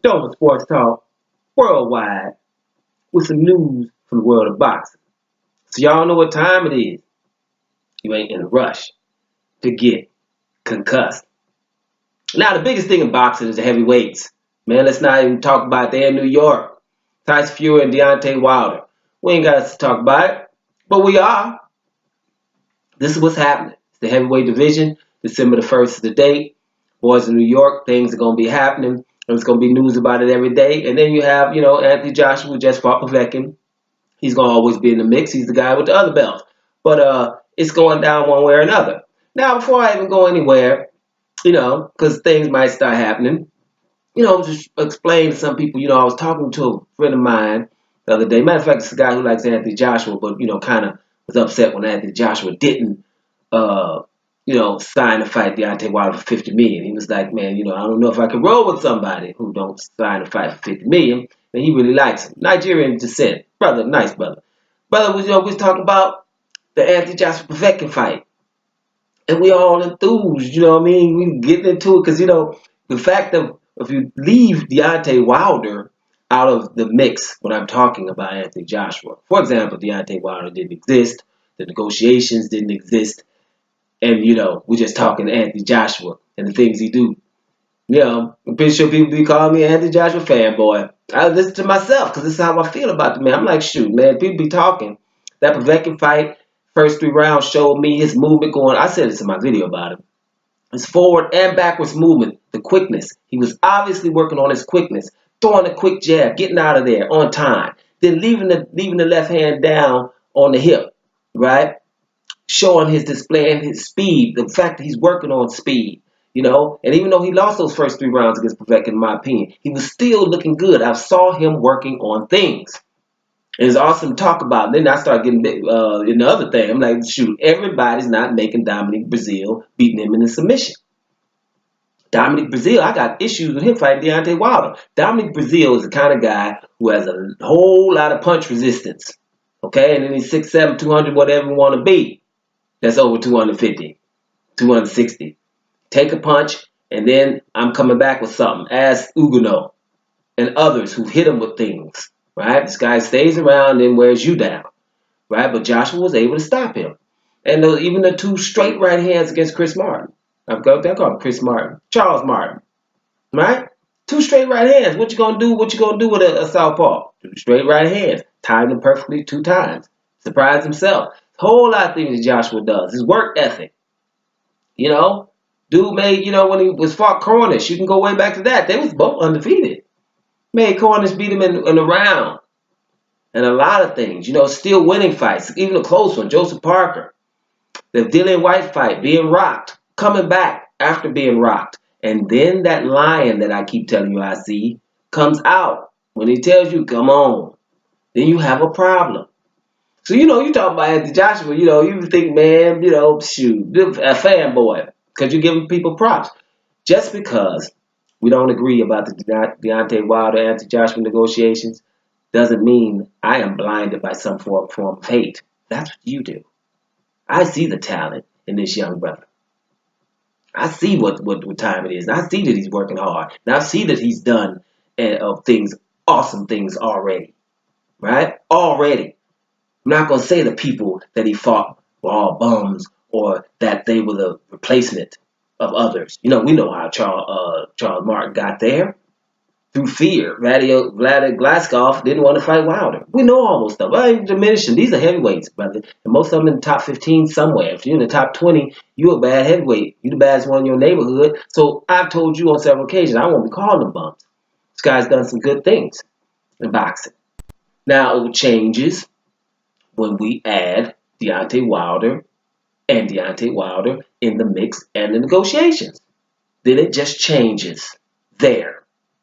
Dover Sports Talk worldwide with some news from the world of boxing. So y'all know what time it is. You ain't in a rush to get concussed. Now the biggest thing in boxing is the heavyweights. Man, let's not even talk about there in New York. Tyson Fury and Deontay Wilder. We ain't got to talk about it, but we are. This is what's happening. It's the heavyweight division. December the 1st is the date. Boys in New York, things are going to be happening. There's going to be news about it every day. And then you have, Anthony Joshua just fought Povetkin. He's going to always be in the mix. He's the guy with the other belts. But it's going down one way or another. Now, before I even go anywhere, because things might start happening, just explain to some people, I was talking to a friend of mine the other day. Matter of fact, it's a guy who likes Anthony Joshua, but, kind of was upset when Anthony Joshua didn't, sign to fight Deontay Wilder for $50 million. He was like, man, I don't know if I can roll with somebody who don't sign to fight for $50 million. And he really likes him. Nigerian descent. Brother, nice brother. Brother, we was talking about the Anthony Joshua Povetkin fight. And we all enthused, We getting into it because, the fact of if you leave Deontay Wilder out of the mix when I'm talking about Anthony Joshua. For example, Deontay Wilder didn't exist. The negotiations didn't exist. And, we're just talking Anthony Joshua and the things he do. I'm pretty sure people be calling me an Anthony Joshua fanboy. I listen to myself because this is how I feel about the man. I'm like, shoot, man, people be talking. That Povetkin fight, first 3 rounds showed me his movement going. I said this in my video about him. His forward and backwards movement, the quickness. He was obviously working on his quickness, throwing a quick jab, getting out of there on time, then leaving the left hand down on the hip, right? Showing his display and his speed, the fact that he's working on speed, And even though he lost those first 3 rounds against Povetkin, in my opinion, he was still looking good. I saw him working on things. And it's awesome to talk about. And then I start getting in the other thing. I'm like, shoot, everybody's not making Dominic Breazeale beating him in a submission. Dominic Breazeale, I got issues with him fighting Deontay Wilder. Dominic Breazeale is the kind of guy who has a whole lot of punch resistance. Okay? And then he's 6'7", 200, whatever you want to be. That's over 250, 260. Take a punch, and then I'm coming back with something. Ask Ugano and others who've hit him with things. Right? This guy stays around and wears you down. Right? But Joshua was able to stop him. And even the 2 straight right hands against Chris Martin. I've got that called Chris Martin. Charles Martin. Right? 2 straight right hands. What you gonna do? What you gonna do with a southpaw? 2 straight right hands. Timed him perfectly 2 times. Surprised himself. Whole lot of things that Joshua does. His work ethic. Dude made, when he was fought Cornish, you can go way back to that. They was both undefeated. Made Cornish beat him in a round. And a lot of things, still winning fights. Even a close one, Joseph Parker. The Dillian White fight, being rocked. Coming back after being rocked. And then that lion that I keep telling you I see comes out. When he tells you, come on. Then you have a problem. So, you talk about Anthony Joshua, you think, man, shoot, a fanboy. Because you're giving people props. Just because we don't agree about the Deontay Wilder, Anthony Joshua negotiations doesn't mean I am blinded by some form of hate. That's what you do. I see the talent in this young brother. I see what time it is. And I see that he's working hard. And I see that he's done awesome things already. Right? Already. I'm not going to say the people that he fought were all bums or that they were the replacement of others. We know how Charles Martin got there. Through fear. Vlad Glaskov didn't want to fight Wilder. We know all those stuff. I ain't diminishing. These are heavyweights, brother. And most of them in the top 15 somewhere. If you're in the top 20, you're a bad heavyweight. You're the baddest one in your neighborhood. So I've told you on several occasions, I won't be calling them bums. This guy's done some good things in boxing. Now, it changes when we add Deontay Wilder and Deontay Wilder in the mix and the negotiations. Then it just changes there.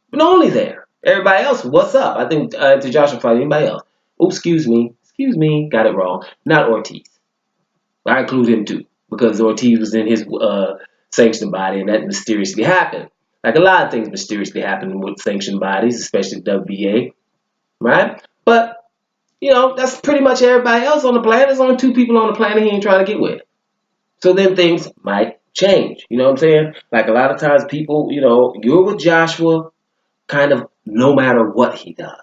But not only there. Everybody else, what's up? I think to Joshua fight anybody else. Oops, excuse me, got it wrong. Not Ortiz. I include him too. Because Ortiz was in his sanctioned body and that mysteriously happened. Like a lot of things mysteriously happen with sanctioned bodies, especially WBA. Right? But, that's pretty much everybody else on the planet. There's only 2 people on the planet he ain't trying to get with. So then things might change. You know what I'm saying? Like a lot of times people, you're with Joshua, kind of no matter what he does.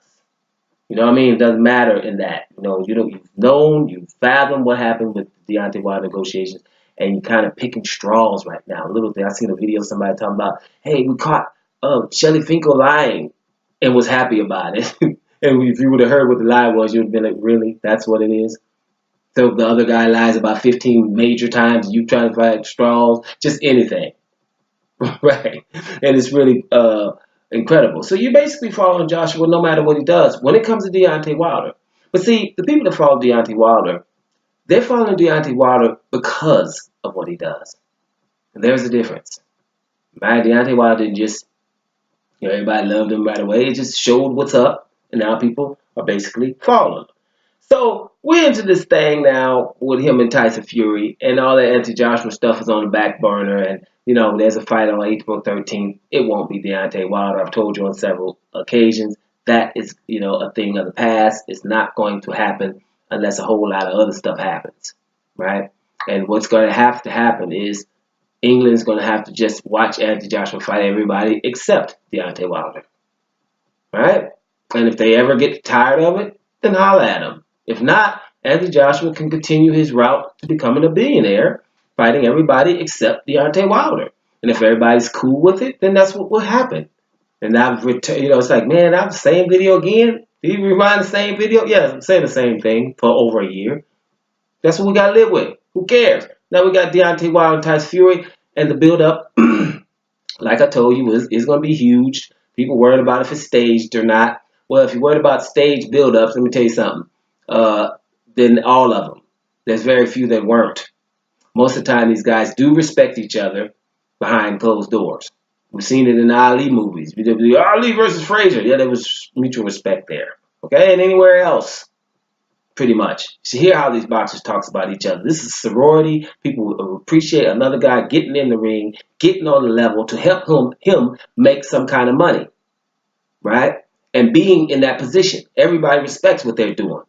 You know what I mean? It doesn't matter in that. You've fathomed what happened with the Deontay Wilder negotiations, and you kind of picking straws right now. Little thing. I seen a video of somebody talking about, hey, we caught Shelly Finkel lying, and was happy about it. And if you would have heard what the lie was, you'd have been like, really? That's what it is? So the other guy lies about 15 major times, you trying to find straws, just anything. Right? And it's really incredible. So you're basically following Joshua no matter what he does when it comes to Deontay Wilder. But see, the people that follow Deontay Wilder, they're following Deontay Wilder because of what he does. And there's a difference. Right? Deontay Wilder didn't just, everybody loved him right away. It just showed what's up, and now people are basically following him. So we're into this thing now with him and Tyson Fury, and all that anti-Joshua stuff is on the back burner. And there's a fight on April 13th. It won't be Deontay Wilder. I've told you on several occasions that is a thing of the past. It's not going to happen unless a whole lot of other stuff happens, right? And what's going to have to happen is England's going to have to just watch anti-Joshua fight everybody except Deontay Wilder, right? And if they ever get tired of it, then holla at him. If not, Anthony Joshua can continue his route to becoming a billionaire, fighting everybody except Deontay Wilder. And if everybody's cool with it, then that's what will happen. And I've it's like, man, I'm the same video again. Do you remind the same video? Yeah, I'm saying the same thing for over a year. That's what we got to live with. Who cares? Now we got Deontay Wilder and Tyson Fury, and the build-up, like I told you, is going to be huge. People worried about if it's staged or not. Well, if you're worried about stage build-ups, let me tell you something. Then all of them. There's very few that weren't. Most of the time, these guys do respect each other behind closed doors. We've seen it in the Ali movies. Ali versus Frazier. Yeah, there was mutual respect there. Okay, and anywhere else, pretty much. You hear how these boxers talks about each other. This is sorority. People appreciate another guy getting in the ring, getting on the level to help him make some kind of money, right? And being in that position. Everybody respects what they're doing.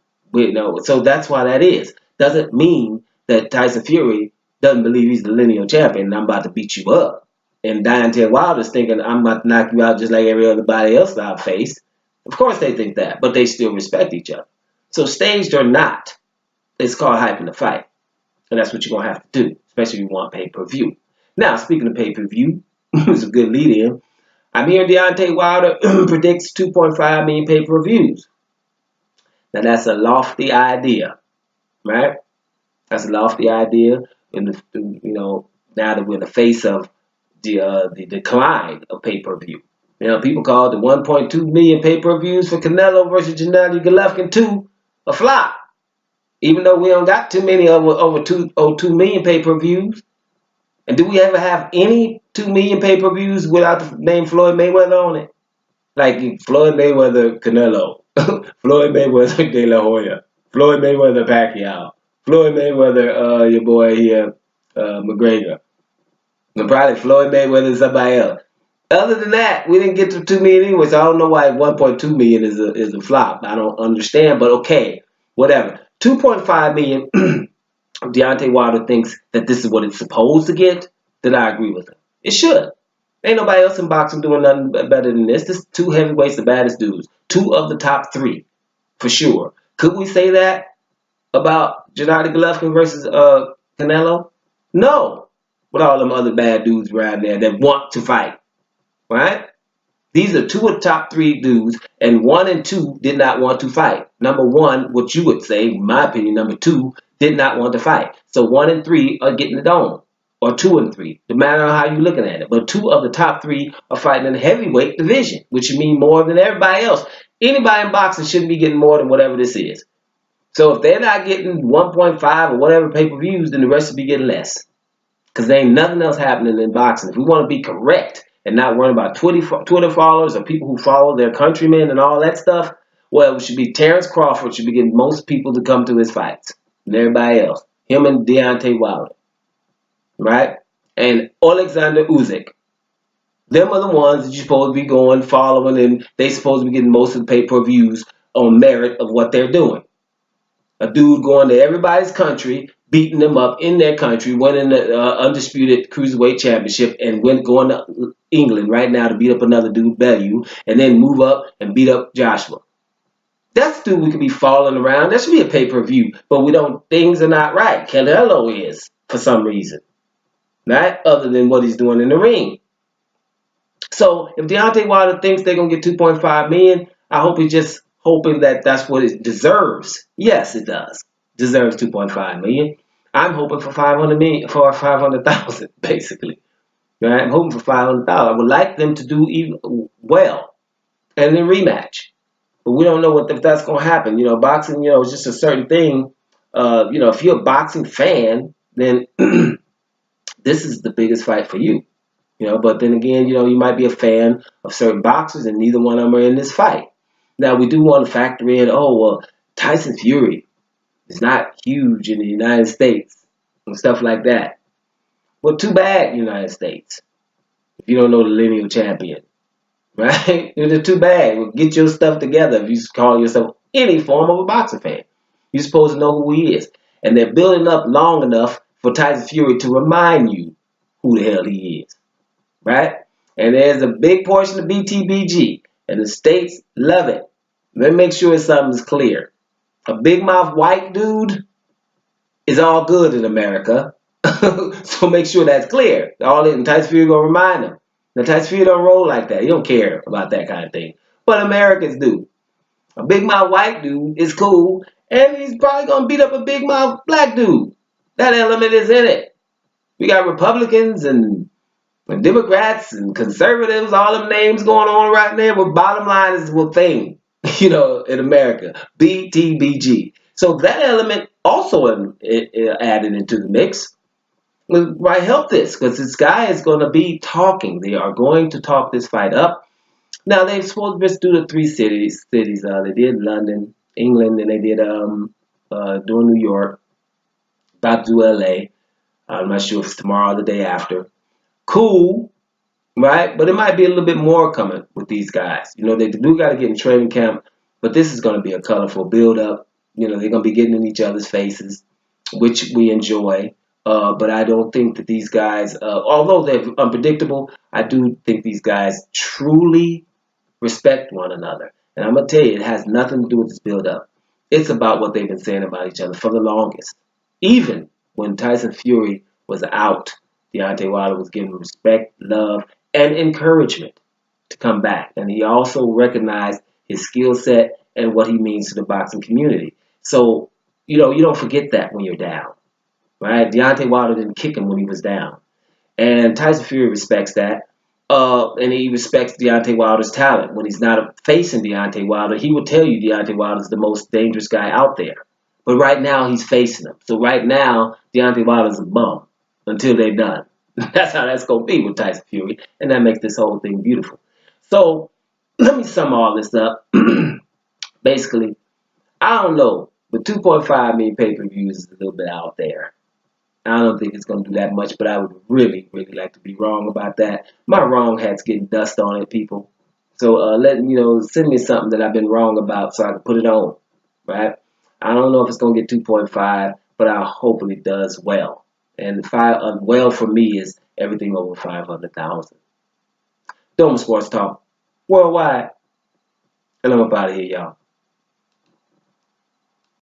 So that's why that is. Doesn't mean that Tyson Fury doesn't believe he's the lineal champion and I'm about to beat you up. And Deontay Wilder's thinking I'm about to knock you out just like every other body else I've faced. Of course they think that, but they still respect each other. So staged or not, it's called hyping the fight. And that's what you're going to have to do, especially if you want pay-per-view. Now, speaking of pay-per-view, it's a good lead-in. I'm hearing Deontay Wilder predicts 2.5 million pay-per-views. Now, that's a lofty idea, right? That's a lofty idea. Now that we're in the face of the decline of pay-per-view. People call the 1.2 million pay-per-views for Canelo versus Gennady Golovkin 2 a flop. Even though we don't got too many over 2 million pay-per-views. And do we ever have any 2 million pay-per-views without the name Floyd Mayweather on it? Like Floyd Mayweather Canelo, Floyd Mayweather De La Hoya, Floyd Mayweather Pacquiao, Floyd Mayweather your boy here, McGregor. And probably Floyd Mayweather somebody else. Other than that, we didn't get to 2 million anyway, so I don't know why 1.2 million is a flop. I don't understand, but okay, whatever. 2.5 million, Deontay Wilder thinks that this is what it's supposed to get, then I agree with him. It should. Ain't nobody else in boxing doing nothing better than this. This is 2 heavyweights, the baddest dudes. 2 of the top 3, for sure. Could we say that about Gennady Golovkin versus Canelo? No. With all them other bad dudes around there that want to fight. Right? These are 2 of the top 3 dudes, and 1 and 2 did not want to fight. Number 1, what you would say, in my opinion, number 2 did not want to fight. So 1 and 3 are getting it on. Or 2 and 3, no matter how you're looking at it. But 2 of the top 3 are fighting in the heavyweight division, which would mean more than everybody else. Anybody in boxing shouldn't be getting more than whatever this is. So if they're not getting 1.5 or whatever pay-per-views, then the rest will be getting less. Because there ain't nothing else happening in boxing. If we want to be correct and not worry about Twitter followers or people who follow their countrymen and all that stuff, well, it should be Terrence Crawford should be getting most people to come to his fights. And everybody else. Him and Deontay Wilder. Right? And Alexander Usyk. Them are the ones that you're supposed to be going, following, and they supposed to be getting most of the pay-per-views on merit of what they're doing. A dude going to everybody's country, beating them up in their country, winning the undisputed cruiserweight championship, and going to England right now to beat up another dude, Bellew, and then move up and beat up Joshua. That's the dude we could be falling around. That should be a pay-per-view, but we don't. Things are not right. Canelo is for some reason, right? Other than what he's doing in the ring. So if Deontay Wilder thinks they're gonna get 2.5 million, I hope he's just hoping that that's what it deserves. Yes, it does. Deserves 2.5 million. I'm hoping for 500 million, for 500,000, basically. Right? I'm hoping for 500,000. I would like them to do even well and then rematch. But we don't know if that's gonna happen. You know, boxing, you know, is just a certain thing. You know, if you're a boxing fan, then this is the biggest fight for you. You know, but then again, you know, you might be a fan of certain boxers, and neither one of them are in this fight. Now, we do want to factor in, oh, well, Tyson Fury is not huge in the United States and stuff like that. Well, too bad, United States, if you don't know the lineal champion, right? It's too bad. Well, get your stuff together if you call yourself any form of a boxer fan. You're supposed to know who he is. And they're building up long enough for Tyson Fury to remind you who the hell he is, right? And there's a big portion of BTBG, and the states love it. Let me make sure something's clear. A big mouth white dude is all good in America. So make sure that's clear. All it, and Tyson Fury gonna remind them. Now Tyson Fury don't roll like that. He don't care about that kind of thing. But Americans do. A big mouth white dude is cool, and he's probably gonna beat up a big mouth black dude. That element is in it. We got Republicans and Democrats and conservatives, all them names going on right there. But bottom line is one thing, you know, in America, BTBG. So that element also added into the mix. Might help this because this guy is going to be talking. They are going to talk this fight up. Now they're supposed to just do the three cities. They did London, England, and they did doing New York. About to do LA. I'm not sure if it's tomorrow or the day after. Cool, right? But it might be a little bit more coming with these guys. You know, they do got to get in training camp, but this is going to be a colorful build-up. You know, they're going to be getting in each other's faces, which we enjoy. But I don't think that these guys, although they're unpredictable, I do think these guys truly respect one another. And I'm going to tell you, it has nothing to do with this build-up. It's about what they've been saying about each other for the longest. Even when Tyson Fury was out, Deontay Wilder was giving respect, love, and encouragement to come back. And he also recognized his skill set and what he means to the boxing community. So, you know, you don't forget that when you're down, right? Deontay Wilder didn't kick him when he was down. And Tyson Fury respects that. And he respects Deontay Wilder's talent. When he's not facing Deontay Wilder, he will tell you Deontay Wilder's the most dangerous guy out there. But right now, he's facing him. So right now, Deontay Wilder's a bum until they're done. That's how that's going to be with Tyson Fury. And that makes this whole thing beautiful. So let me sum all this up. Basically, I don't know. But 2.5 million pay-per-views is a little bit out there. I don't think it's going to do that much, but I would really, really like to be wrong about that. My wrong hat's getting dust on it, people. So send me something that I've been wrong about so I can put it on, right? I don't know if it's going to get 2.5, but I hopefully it does well. And well for me is everything over 500,000. Doma Sports Talk worldwide, and I'm up out of here, y'all.